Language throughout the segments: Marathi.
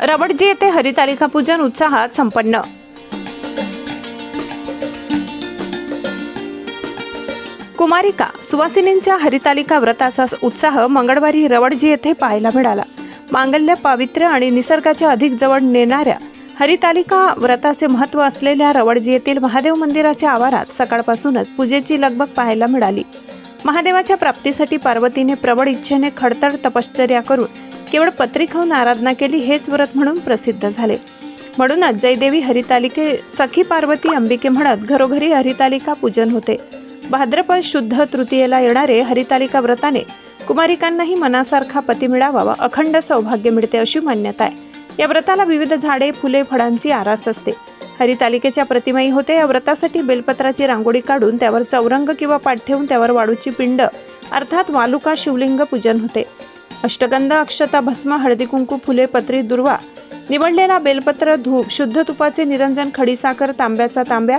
रवडजी येथे हरितालिका पूजन उत्साहात संपन्न। कुमारिका सुवासिनींच्या हरितालिका व्रताचा उत्साह मंगळवारी रवडजी येथे पाहायला मिळाला। मांगल्य, पावित्र्य आणि निसर्गाच्या अधिक जवळ नेणाऱ्या हरितालिका व्रताचे महत्त्व असलेल्या रवडजी येथील महादेव मंदिराच्या आवारात सकाळपासूनच पूजेची लगबग पाहायला मिळाली। महादेवाच्या प्राप्तीसाठी पार्वतीने प्रबळ इच्छेने खडतर तपश्चर्या करून केवळ पत्री खाऊन आराधना केली, हेच व्रत म्हणून प्रसिद्ध झाले। म्हणूनच जयदेवी हरितालिके सखी पार्वती अंबिके म्हणत घरोघरी हरितालिका पूजन होते। भाद्रपद शुद्ध तृतीयेला येणारे हरितालिका व्रताने कुमारिकांनाही मनासारखा पती मिळावा व अखंड सौभाग्य मिळते अशी मान्यता आहे। या व्रताला विविध झाडे, फुले, फळांची आरास असते। हरितालिकेच्या प्रतिमाही होते। या व्रतासाठी बेलपत्राची रांगोळी काढून त्यावर चौरंग किंवा पाट ठेवून त्यावर वाळूची पिंड अर्थात वालुका शिवलिंग पूजन होते। अष्टगंध, अक्षता, भस्म, हळदी कुंकू, फुले, पत्री, दुर्वा, निवडलेला बेलपत्र, धूप, शुद्ध तुपाचे निरंजन, खडीसाखर, तांब्याचा तांब्या,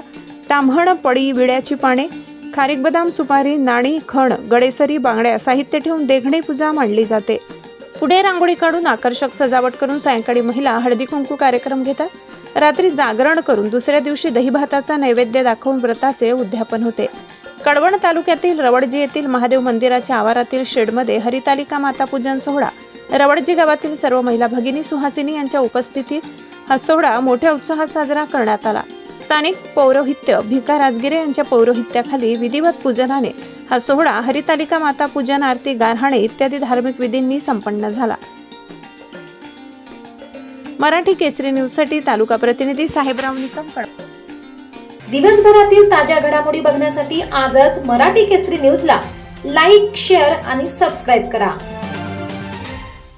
ताम्हण, पडी, विड्याची पाने, खारीक, बदाम, सुपारी, नाणी, खण, गडेसरी, बांगड्या साहित्य ठेवून देखणी पूजा मांडली जाते। पुढे रांगोळी काढून आकर्षक सजावट करून सायंकाळी महिला हळदी कुंकू कार्यक्रम घेतात। रात्री जागरण करून दुसऱ्या दिवशी दहीभाताचा नैवेद्य दाखवून व्रताचे उद्यापन होते। कळवण तालुक्यातील रवडजी येथील महादेव मंदिराच्या आवारातील शेडमध्ये हरितालिका माता पूजन सोहळा रवडजी गावातील सर्व महिला भगिनी सुहासिनी यांच्या उपस्थितीत हा सोहळा मोठ्या उत्साहात साजरा करण्यात आला। स्थानिक पौरोहित्य भिका राजगिरे यांच्या पौरोहित्याखाली विधिवत पूजनाने हा सोहळा हरितालिका माता पूजन, आरती, गारहाणे इत्यादी धार्मिक विधींनी संपन्न झाला। मराठी केसरी न्यूजसाठी तालुका प्रतिनिधी साहेबराव निकम, कळवण। दिवसभरातील ताज्या घडामोडी बघण्यासाठी आजच मराठी केसरी न्यूजला लाईक, शेअर आणि सबस्क्राईब करा।